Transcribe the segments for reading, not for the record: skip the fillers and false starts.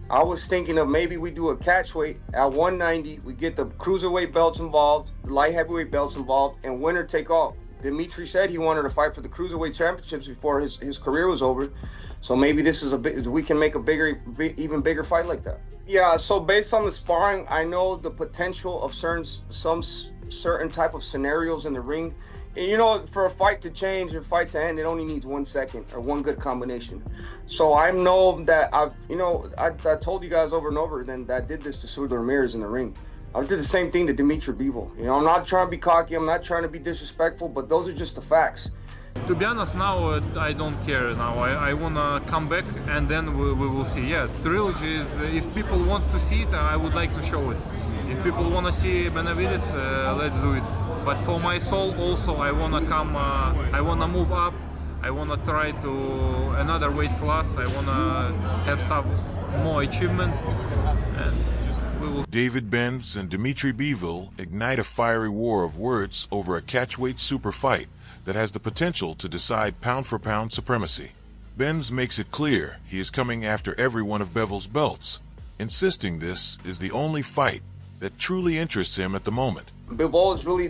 I was thinking of maybe we do a catchweight at 190. We get the cruiserweight belts involved, the light heavyweight belts involved, and winner take all. Dmitry said he wanted to fight for the cruiserweight championships before his career was over. So maybe this is we can make a even bigger fight like that. Yeah, so based on the sparring, I know the potential of some certain type of scenarios in the ring. You know, for a fight to change or fight to end, it only needs 1 second or one good combination. So I know that I told you guys over and over then that I did this to Sudo Ramirez in the ring. I did the same thing to Dmitry Bivol. You know, I'm not trying to be cocky, I'm not trying to be disrespectful, but those are just the facts. To be honest, now I don't care. Now I wanna come back and then we will see. Yeah, trilogy is. If people want to see it, I would like to show it. If people wanna see Benavidez, let's do it. But for my soul also, I wanna come. I wanna move up. I wanna try to another weight class. I wanna have some more achievement. And we will. David Benz and Dmitry Bivol ignite a fiery war of words over a catchweight super fight that has the potential to decide pound-for-pound supremacy. Benz makes it clear he is coming after every one of Bivol's belts, insisting this is the only fight that truly interests him at the moment. Bivol is really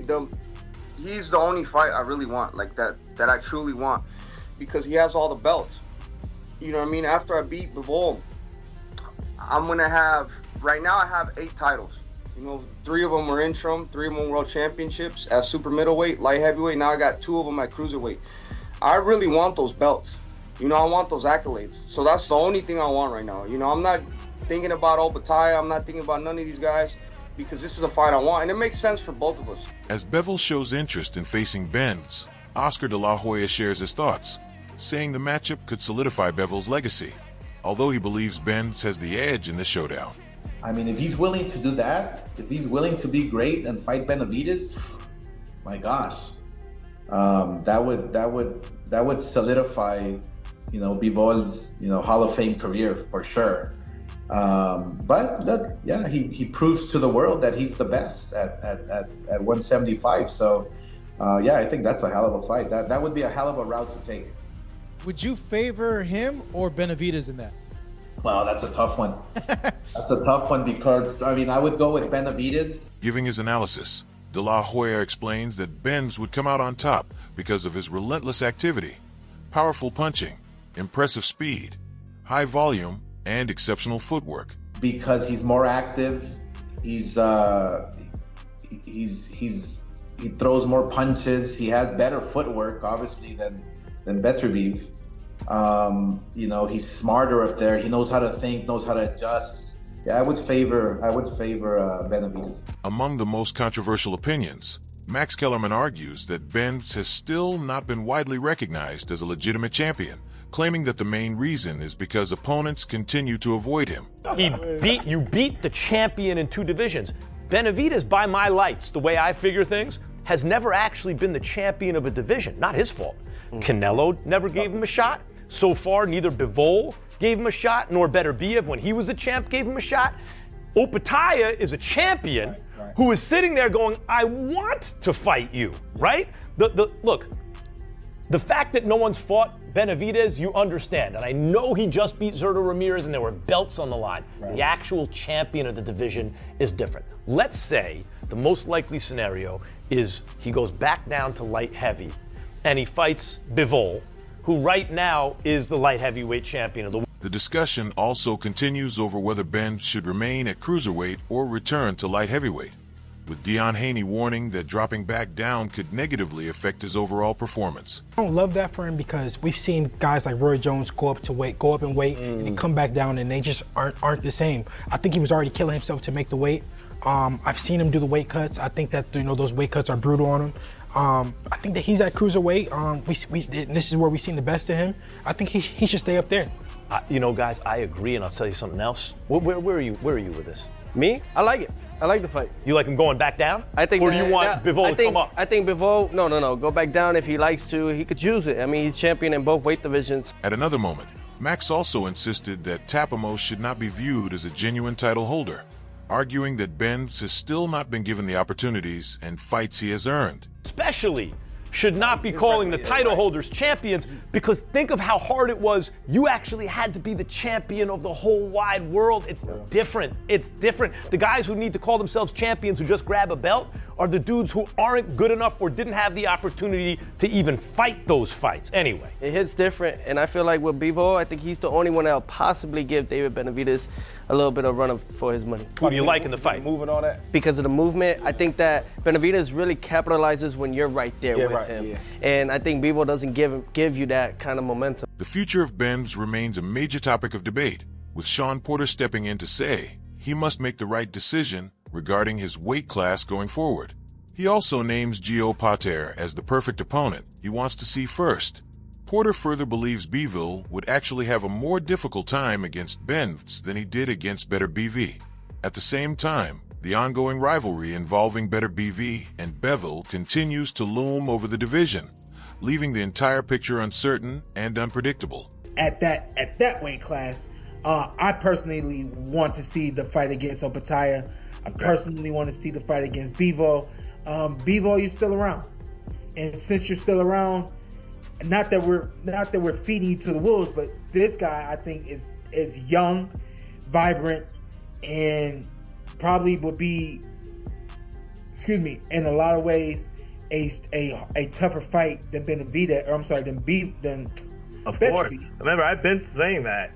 he's the only fight I really want, like that I truly want, because he has all the belts. You know what I mean? After I beat Bivol, I'm gonna have, right now I have 8 titles. You know, 3 of them were interim, 3 of them world championships at super middleweight, light heavyweight. Now I got 2 of them at cruiserweight. I really want those belts. You know, I want those accolades. So that's the only thing I want right now. You know, I'm not thinking about Opataya. I'm not thinking about none of these guys, because this is a fight I want, and it makes sense for both of us. As Bivol shows interest in facing Benz, Oscar De La Hoya shares his thoughts, saying the matchup could solidify Bivol's legacy, although he believes Benz has the edge in this showdown. I mean, if he's willing to do that, if he's willing to be great and fight Benavidez, my gosh, that would solidify, you know, Bivol's, you know, Hall of Fame career for sure. But look, yeah, he proves to the world that he's the best at 175. So, yeah, I think that's a hell of a fight. That would be a hell of a route to take. Would you favor him or Benavidez in that? Well, that's a tough one. That's a tough one because, I mean, I would go with Benavidez. Giving his analysis, De La Hoya explains that Benz would come out on top because of his relentless activity, powerful punching, impressive speed, high volume, and exceptional footwork. Because he's more active, he throws more punches, he has better footwork, obviously, than Beterbiev. You know, he's smarter up there. He knows how to think, knows how to adjust. Yeah, I would favor Benavidez. Among the most controversial opinions, Max Kellerman argues that Benz has still not been widely recognized as a legitimate champion, claiming that the main reason is because opponents continue to avoid him. You beat the champion in 2 divisions. Benavidez, by my lights, the way I figure things, has never actually been the champion of a division. Not his fault. Canelo never gave him a shot. So far, neither Bivol gave him a shot, nor Beterbiev, when he was a champ, gave him a shot. Opataya is a champion who is sitting there going, I want to fight you, right? Look, the fact that no one's fought Benavidez, you understand. And I know he just beat Zurdo Ramirez and there were belts on the line. Right. The actual champion of the division is different. Let's say the most likely scenario is he goes back down to light heavy and he fights Bivol, who right now is the light heavyweight champion of the world. The discussion also continues over whether Benz should remain at cruiserweight or return to light heavyweight, with Dion Haney warning that dropping back down could negatively affect his overall performance. I don't love that for him because we've seen guys like Roy Jones go up in weight, and then come back down, and they just aren't the same. I think he was already killing himself to make the weight. I've seen him do the weight cuts. I think that, you know, those weight cuts are brutal on him. I think that he's at cruiserweight. This is where we've seen the best of him. I think he should stay up there. You know, guys, I agree, and I'll tell you something else. Where are you with this? Me? I like it. I like the fight. You like him going back down? I think. Or do you want Bivol to come up? I think Bivol, no. Go back down if he likes to. He could use it. I mean, he's champion in both weight divisions. At another moment, Max also insisted that Tapamos should not be viewed as a genuine title holder, arguing that Benz has still not been given the opportunities and fights he has earned. Especially should not be calling the title holders champions, because think of how hard it was. You actually had to be the champion of the whole wide world. It's different. It's different. The guys who need to call themselves champions who just grab a belt are the dudes who aren't good enough or didn't have the opportunity to even fight those fights. Anyway. It hits different, and I feel like with Bivol, I think he's the only one that'll possibly give David Benavidez a little bit of for his money. Who do you like in the fight? Moving all that. Because of the movement, I think that Benavidez really capitalizes when you're right there with him. Yeah. And I think Bivol doesn't give you that kind of momentum. The future of Benz remains a major topic of debate, with Sean Porter stepping in to say he must make the right decision regarding his weight class going forward. He also names Gio Pater as the perfect opponent he wants to see first. Porter further believes Bivol would actually have a more difficult time against Benz than he did against Better BV. At the same time, the ongoing rivalry involving Better BV and Bivol continues to loom over the division, leaving the entire picture uncertain and unpredictable. At that weight class, I personally want to see the fight against Opataya. I personally want to see the fight against Bivol. Bivol, you're still around, and since you're still around, not that we're feeding you to the wolves, but this guy I think is young, vibrant, and probably would be, in a lot of ways, a tougher fight than Benavidez, or I'm sorry, than Of course. Remember, I've been saying that.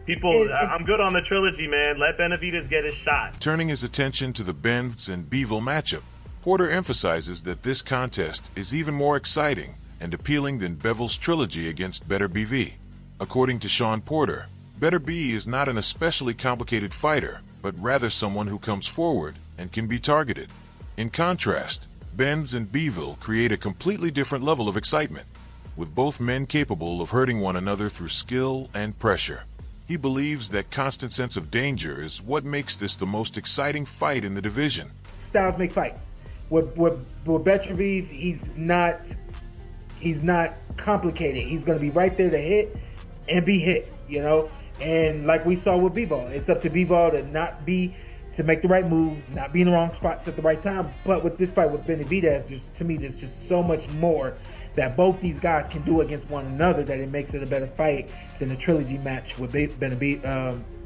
People, I'm good on the trilogy, man. Let Benavidez get his shot. Turning his attention to the Benz and Bivol matchup, Porter emphasizes that this contest is even more exciting and appealing than Bivol's trilogy against Better BV. According to Sean Porter, Better B is not an especially complicated fighter, but rather someone who comes forward and can be targeted. In contrast, Benz and Bivol create a completely different level of excitement, with both men capable of hurting one another through skill and pressure. He believes that constant sense of danger is what makes this the most exciting fight in the division. Styles make fights. With Beterbiev, he's not complicated. He's going to be right there to hit and be hit, And like we saw with Bivol, it's up to Bivol to make the right moves, not be in the wrong spots at the right time. But with this fight with Benavidez, to me, there's just so much more that both these guys can do against one another that it makes it a better fight than the trilogy match with Beterbiev.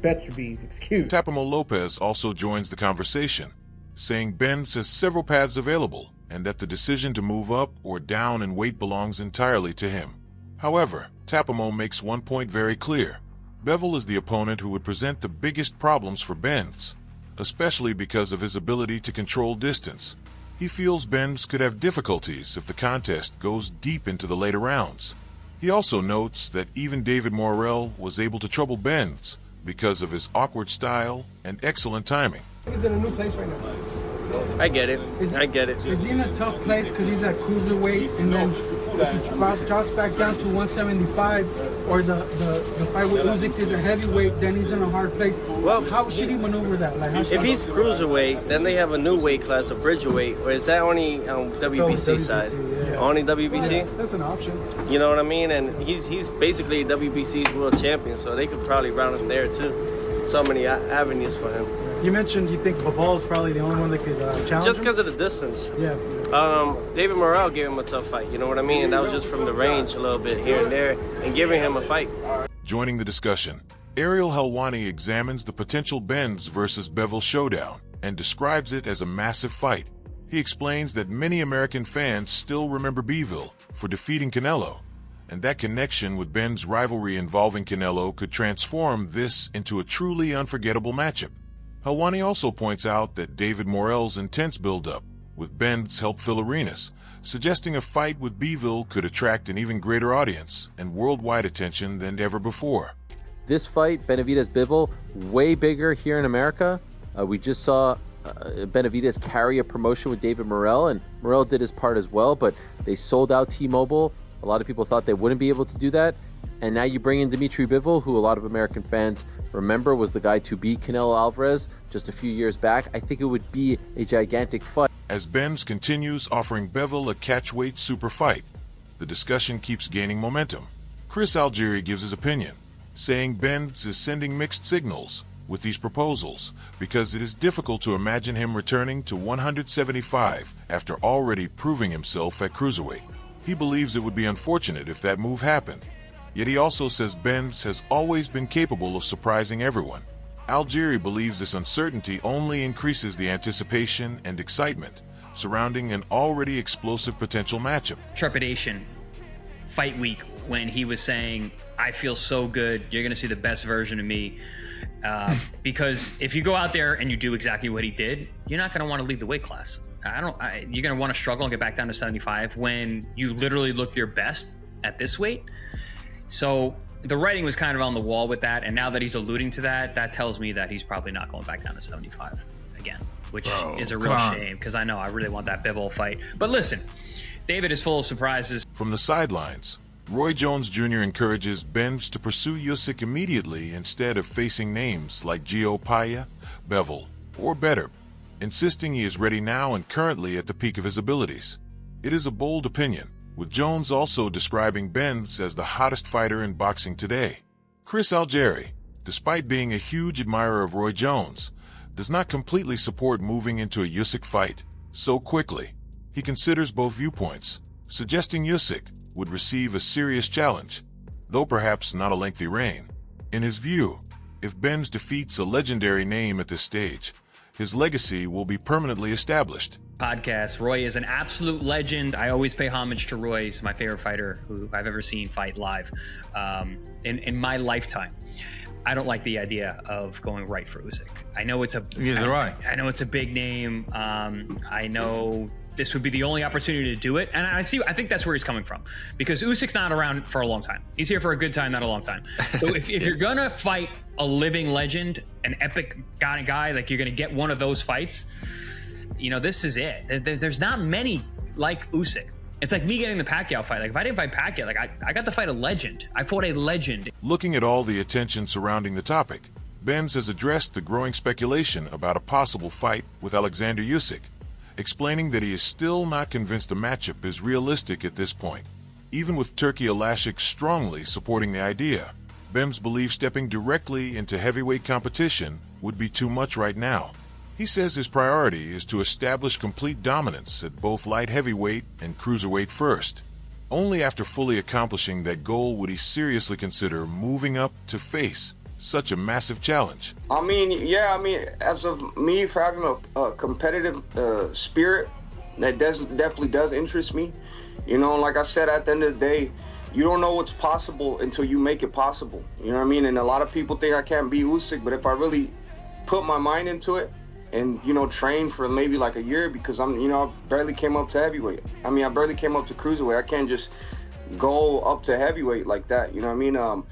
Tapamo Lopez also joins the conversation, saying Benz has several paths available and that the decision to move up or down in weight belongs entirely to him. However, Tapamo makes one point very clear. Bivol is the opponent who would present the biggest problems for Benz, especially because of his ability to control distance. He feels Benz could have difficulties if the contest goes deep into the later rounds. He also notes that even David Morrell was able to trouble Benz because of his awkward style and excellent timing. He's in a new place right now. I get it. Is he in a tough place because he's at cruiserweight, and then if he drops back down to 175, or the fight with Usyk is a heavyweight, then he's in a hard place. Well, how should he maneuver that? If he's cruiserweight, then they have a new weight class, a bridgerweight, or is that only WBC side? Yeah. Only WBC? Yeah, that's an option. You know what I mean? And he's basically WBC's world champion, so they could probably round him there too. So many avenues for him. You mentioned you think Bivol is probably the only one that could challenge just him? because of the distance. Yeah. David Morrell gave him a tough fight, you know what I mean? And that was just from the range a little bit here and there, and giving him a fight. Joining the discussion, Ariel Helwani examines the potential Benz versus Bivol showdown and describes it as a massive fight. He explains that many American fans still remember Bivol for defeating Canelo, and that connection with Ben's rivalry involving Canelo could transform this into a truly unforgettable matchup. Helwani also points out that David Morrell's intense build-up, with Ben's help fill arenas, suggesting a fight with Bivol could attract an even greater audience and worldwide attention than ever before. This fight, Benavidez-Bivol, way bigger here in America. We just saw Benavidez carry a promotion with David Morrell, and Morrell did his part as well, but they sold out T-Mobile. A lot of people thought they wouldn't be able to do that. And now you bring in Dmitry Bivol, who a lot of American fans remember was the guy to beat Canelo Alvarez just a few years back. I think it would be a gigantic fight. As Benz continues offering Bivol a catchweight super fight, the discussion keeps gaining momentum. Chris Algieri gives his opinion, saying Benz is sending mixed signals, with these proposals because it is difficult to imagine him returning to 175 after already proving himself at cruiserweight. He believes it would be unfortunate if that move happened. Yet he also says Benz has always been capable of surprising everyone. Algieri believes this uncertainty only increases the anticipation and excitement surrounding an already explosive potential matchup. Trepidation, fight week, when he was saying, I feel so good, you're going to see the best version of me. Because if you go out there and you do exactly what he did, you're not going to want to leave the weight class. You're going to want to struggle and get back down to 75 when you literally look your best at this weight. So the writing was kind of on the wall with that. And now that he's alluding to that, that tells me that he's probably not going back down to 75 again, which is a real shame because I know I really want that Bivol fight. But listen, David is full of surprises. From the sidelines, Roy Jones Jr. encourages Benz to pursue Usyk immediately instead of facing names like Gio Paya, Bivol, or Better, insisting he is ready now and currently at the peak of his abilities. It is a bold opinion, with Jones also describing Benz as the hottest fighter in boxing today. Chris Algieri, despite being a huge admirer of Roy Jones, does not completely support moving into a Usyk fight so quickly. He considers both viewpoints, suggesting Usyk would receive a serious challenge, though perhaps not a lengthy reign. In his view, if Benz defeats a legendary name at this stage, his legacy will be permanently established. Podcast. Roy is an absolute legend. I always pay homage to Roy. He's my favorite fighter who I've ever seen fight live in my lifetime. I don't like the idea of going right for Usyk. I know it's a I know it's a big name. I know this would be the only opportunity to do it, and I think that's where he's coming from, because Usyk's not around for a long time. He's here for a good time, not a long time. So if you're gonna fight a living legend, an epic guy, like you're gonna get one of those fights, you know, this is it. There's not many like Usyk. It's like me getting the Pacquiao fight. Like if I didn't fight Pacquiao, like I got to fight a legend. I fought a legend. Looking at all the attention surrounding the topic, Benz has addressed the growing speculation about a possible fight with Alexander Usyk, explaining that he is still not convinced a matchup is realistic at this point. Even with Turki Alashik strongly supporting the idea, Benz believes stepping directly into heavyweight competition would be too much right now. He says his priority is to establish complete dominance at both light heavyweight and cruiserweight first. Only after fully accomplishing that goal would he seriously consider moving up to face such a massive challenge. I mean, as of me, for having a competitive spirit, that definitely does interest me. You know, like I said, at the end of the day, you don't know what's possible until you make it possible. You know what I mean? And a lot of people think I can't beat Usyk, but if I really put my mind into it, and, you know, train for maybe like a year, because I barely came up to heavyweight. I mean, I barely came up to cruiserweight. I can't just go up to heavyweight like that, you know what I mean?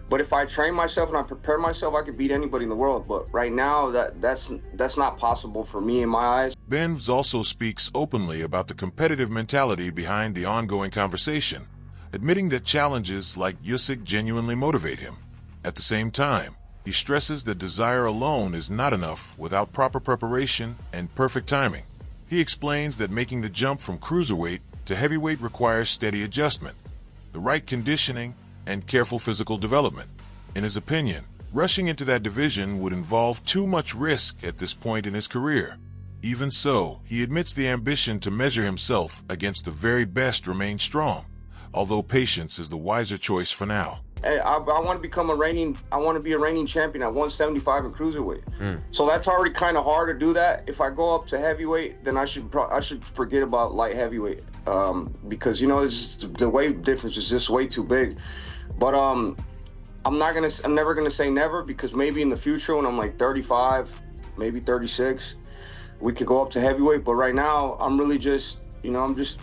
But if I train myself and I prepare myself, I could beat anybody in the world. But right now, that's not possible for me in my eyes. Benz also speaks openly about the competitive mentality behind the ongoing conversation, admitting that challenges like Usyk genuinely motivate him. At the same time, he stresses that desire alone is not enough without proper preparation and perfect timing. He explains that making the jump from cruiserweight to heavyweight requires steady adjustment, the right conditioning, and careful physical development. In his opinion, rushing into that division would involve too much risk at this point in his career. Even so, he admits the ambition to measure himself against the very best remains strong, although patience is the wiser choice for now. I want to be a reigning champion at 175 in cruiserweight. So that's already kind of hard to do that. If I go up to heavyweight, then I should forget about light heavyweight, because, you know, the weight difference is just way too big. But I'm never gonna say never, because maybe in the future when I'm like 35, maybe 36, we could go up to heavyweight. But right now, I'm really just, you know, I'm just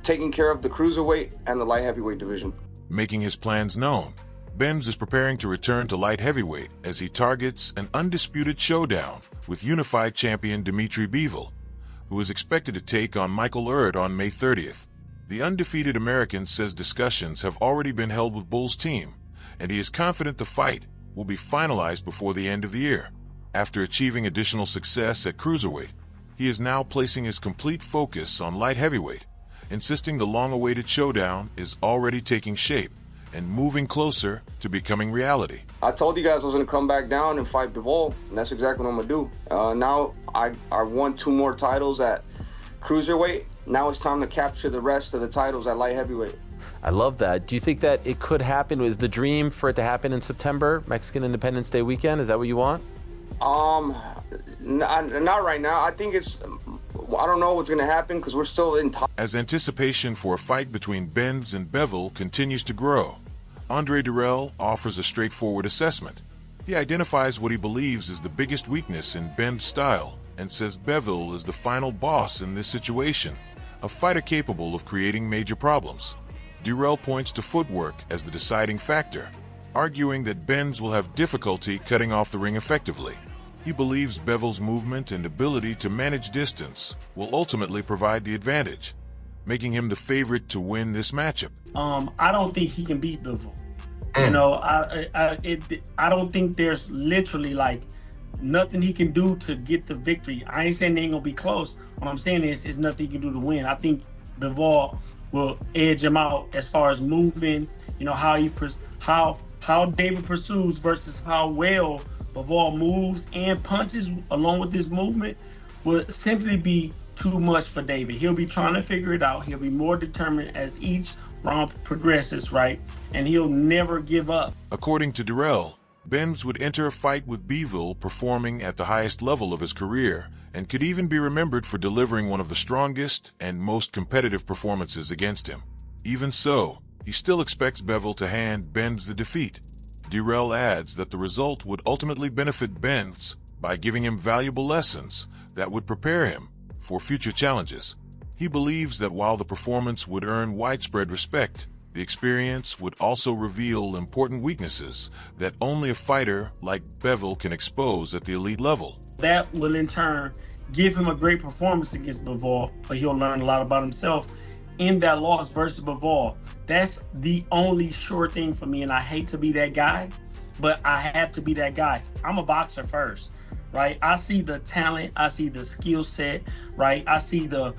taking care of the cruiserweight and the light heavyweight division. Making his plans known, Benz is preparing to return to light heavyweight as he targets an undisputed showdown with unified champion Dmitry Bivol, who is expected to take on Michael Erd on May 30th. The undefeated American says discussions have already been held with Bull's team, and he is confident the fight will be finalized before the end of the year. After achieving additional success at cruiserweight, he is now placing his complete focus on light heavyweight, insisting the long-awaited showdown is already taking shape and moving closer to becoming reality. I told you guys I was going to come back down and fight Bivol, and that's exactly what I'm going to do. Now I won 2 more titles at cruiserweight. Now it's time to capture the rest of the titles at light heavyweight. I love that. Do you think that it could happen? Is the dream for it to happen in September, Mexican Independence Day weekend? Is that what you want? Not right now. I think I don't know what's going to happen because we're still in time. As anticipation for a fight between Benz and Bivol continues to grow, Andre Dirrell offers a straightforward assessment. He identifies what he believes is the biggest weakness in Ben's style and says Bivol is the final boss in this situation, a fighter capable of creating major problems. Dirrell points to footwork as the deciding factor, arguing that Benz will have difficulty cutting off the ring effectively. He believes Bivol's movement and ability to manage distance will ultimately provide the advantage, making him the favorite to win this matchup. I don't think he can beat Bivol. You know, I don't think there's literally like nothing he can do to get the victory. I ain't saying they ain't gonna be close. What I'm saying is nothing he can do to win. I think Bivol will edge him out as far as moving. You know how David pursues versus how well Bivol moves and punches along with this movement will simply be too much for David. He'll be trying to figure it out. He'll be more determined as each round progresses, right? And he'll never give up. According to Dirrell, Benz would enter a fight with Bivol performing at the highest level of his career and could even be remembered for delivering one of the strongest and most competitive performances against him. Even so, he still expects Bivol to hand Benz the defeat. Dirrell adds that the result would ultimately benefit Benz by giving him valuable lessons that would prepare him for future challenges. He believes that while the performance would earn widespread respect, the experience would also reveal important weaknesses that only a fighter like Bivol can expose at the elite level. That will in turn give him a great performance against Bivol, but he'll learn a lot about himself in that loss versus Bivol. That's the only sure thing for me, and I hate to be that guy, but I have to be that guy. I'm a boxer first, right? I see the talent, I see the skill set, right? I see the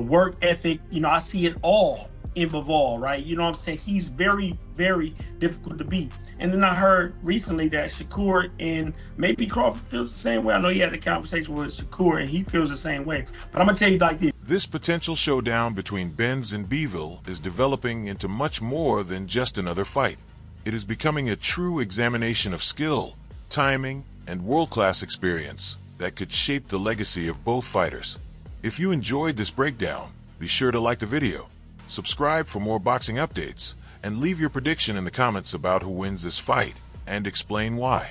work ethic, you know, I see it all in Bivol, right? You know what I'm saying? He's very, very difficult to beat. And then I heard recently that Shakur and maybe Crawford feels the same way. I know he had a conversation with Shakur and he feels the same way. But I'm going to tell you like this. This potential showdown between Benz and Bivol is developing into much more than just another fight. It is becoming a true examination of skill, timing, and world-class experience that could shape the legacy of both fighters. If you enjoyed this breakdown, be sure to like the video, subscribe for more boxing updates, and leave your prediction in the comments about who wins this fight and explain why.